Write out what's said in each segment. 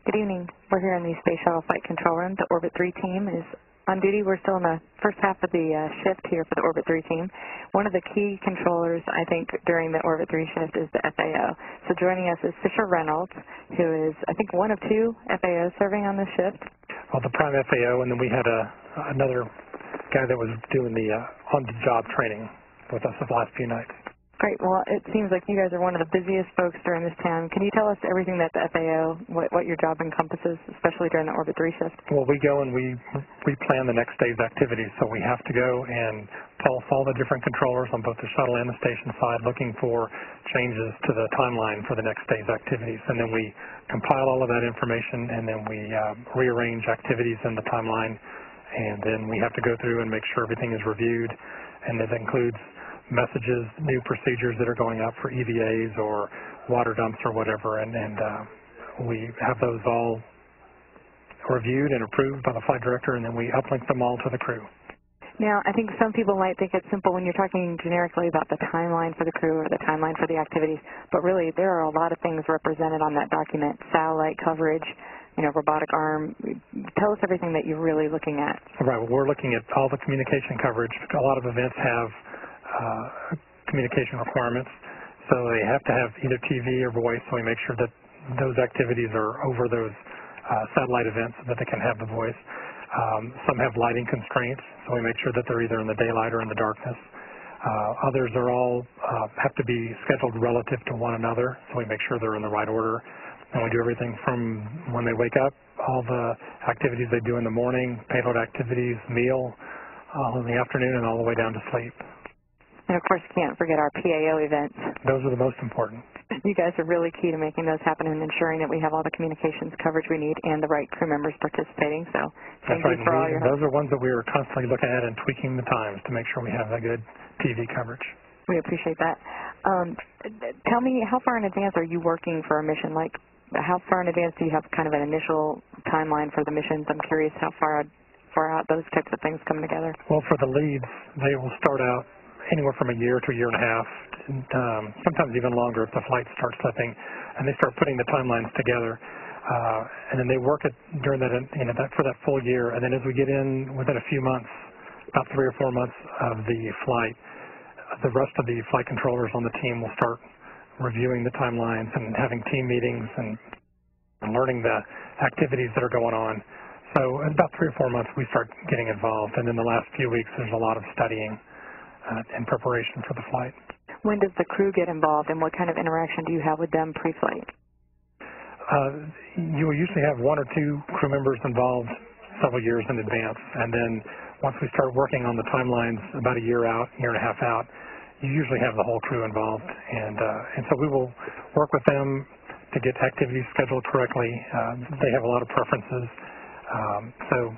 Good evening. We're here in the Space Shuttle Flight Control Room. The Orbit 3 team is on duty. We're still in the first half of the shift here for the Orbit 3 team. One of the key controllers, I think, during the Orbit 3 shift is the FAO. So joining us is Fisher Reynolds, who is, I think, one of two FAOs serving on this shift. Well, the prime FAO, and then we had another guy that was doing the on-the-job training with us the last few nights. Great. Well, it seems like you guys are one of the busiest folks during this time. Can you tell us everything that the FAO, what your job encompasses, especially during the Orbit 3 shift? Well, we go and we plan the next day's activities, so we have to go and pulse all the different controllers on both the shuttle and the station side looking for changes to the timeline for the next day's activities. And then we compile all of that information, and then we rearrange activities in the timeline, and then we have to go through and make sure everything is reviewed, and that includes messages, new procedures that are going out for EVAs or water dumps or whatever, and we have those all reviewed and approved by the flight director, and then we uplink them all to the crew. Now, I think some people might think it's simple when you're talking generically about the timeline for the crew or the timeline for the activities, but really there are a lot of things represented on that document. Satellite coverage, robotic arm. Tell us everything that you're really looking at. Right. Well, we're looking at all the communication coverage. A lot of events have communication requirements, so they have to have either TV or voice, so we make sure that those activities are over those satellite events so that they can have the voice. Some have lighting constraints, so we make sure that they're either in the daylight or in the darkness. Others are all have to be scheduled relative to one another, so we make sure they're in the right order. And we do everything from when they wake up, all the activities they do in the morning, payload activities, meal, all in the afternoon, and all the way down to sleep. And, of course, you can't forget our PAO events. Those are the most important. You guys are really key to making those happen and ensuring that we have all the communications coverage we need and the right crew members participating. So thank you for all your help. Those are ones that we are constantly looking at and tweaking the times to make sure we have a good TV coverage. We appreciate that. Tell me, how far in advance are you working for a mission? Like, how far in advance do you have kind of an initial timeline for the missions? I'm curious how far out those types of things come together. Well, for the leads, they will start out anywhere from a year to a year and a half, and sometimes even longer if the flight starts slipping, and they start putting the timelines together, and then they work it during that, for that full year, and then as we get in within a few months, about 3 or 4 months of the flight, the rest of the flight controllers on the team will start reviewing the timelines and having team meetings and learning the activities that are going on. So in about 3 or 4 months we start getting involved, and in the last few weeks there's a lot of studying in preparation for the flight. When does the crew get involved, and what kind of interaction do you have with them pre-flight? You will usually have 1 or 2 crew members involved several years in advance, and then once we start working on the timelines about a year out, year and a half out, you usually have the whole crew involved, and so we will work with them to get activities scheduled correctly. They have a lot of preferences, so.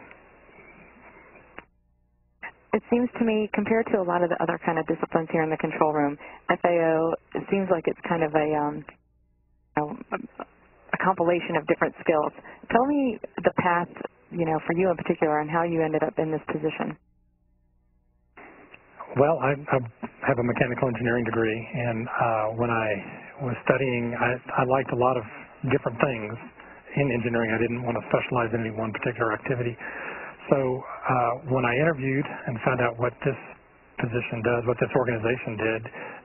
It seems to me, compared to a lot of the other kind of disciplines here in the control room, FAO, it seems like it's kind of a compilation of different skills. Tell me the path, for you in particular, and how you ended up in this position. Well, I have a mechanical engineering degree, and when I was studying, I liked a lot of different things in engineering. I didn't want to specialize in any one particular activity. So when I interviewed and found out what this position does, what this organization did,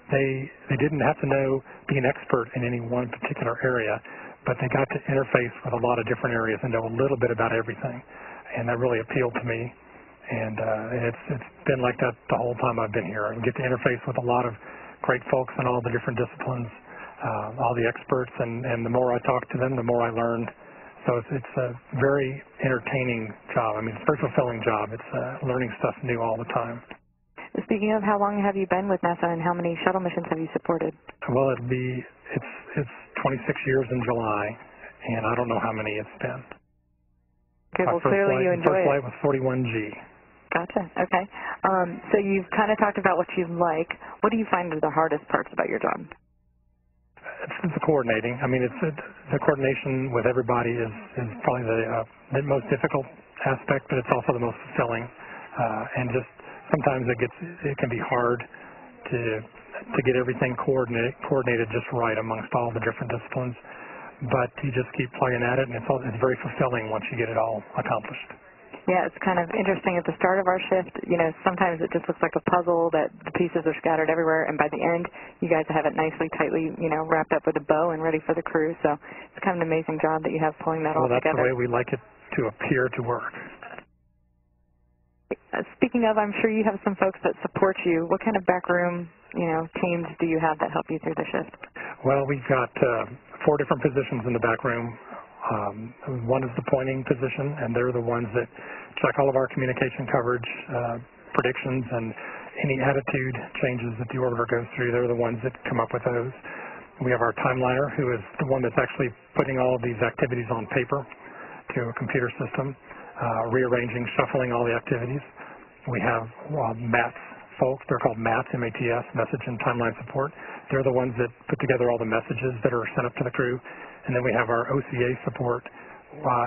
they didn't have to be an expert in any one particular area, but they got to interface with a lot of different areas and know a little bit about everything, and that really appealed to me. And it's been like that the whole time I've been here. I get to interface with a lot of great folks in all the different disciplines, all the experts, and the more I talk to them, the more I learn. So it's a very entertaining job. I mean, it's a very fulfilling job. It's learning stuff new all the time. Speaking of, how long have you been with NASA, and how many shuttle missions have you supported? Well, it's 26 years in July, and I don't know how many it's been. Okay, well, clearly you enjoy it. My first flight was 41G. Gotcha. Okay. So you've kind of talked about what you like. What do you find are the hardest parts about your job? It's the coordinating. I mean, the coordination with everybody is probably the most difficult aspect, but it's also the most fulfilling. And just sometimes it can be hard to get everything coordinated just right amongst all the different disciplines. but you just keep plugging at it, and it's very fulfilling once you get it all accomplished. Yeah, it's kind of interesting. At the start of our shift, you know, sometimes it just looks like a puzzle that the pieces are scattered everywhere, and by the end, you guys have it nicely, tightly, you know, wrapped up with a bow and ready for the crew. So it's kind of an amazing job that you have pulling that all together. Well, that's the way we like it to appear to work. Speaking of, I'm sure you have some folks that support you. What kind of backroom, you know, teams do you have that help you through the shift? Well, we've got 4 different positions in the back room. One is the pointing position, and they're the ones that check all of our communication coverage, predictions, and any attitude changes that the orbiter goes through. They're the ones that come up with those. We have our timeliner, who is the one that's actually putting all of these activities on paper to a computer system, rearranging, shuffling all the activities. We have MATS folks. They're called MATS, M-A-T-S, Message and Timeline Support. They're the ones that put together all the messages that are sent up to the crew. And then we have our OCA support,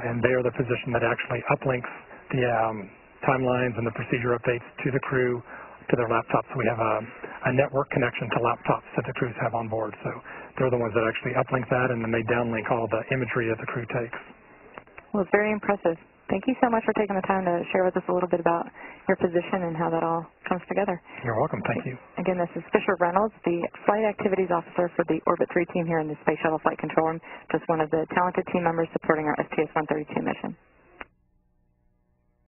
and they are the position that actually uplinks the timelines and the procedure updates to the crew, to their laptops. So we have a network connection to laptops that the crews have on board. So they're the ones that actually uplink that, and then they downlink all the imagery that the crew takes. Well, it's very impressive. Thank you so much for taking the time to share with us a little bit about your position and how that all comes together. You're welcome. Thank you. Again, this is Fisher Reynolds, the Flight Activities Officer for the Orbit 3 team here in the Space Shuttle Flight Control Room, just one of the talented team members supporting our STS-132 mission.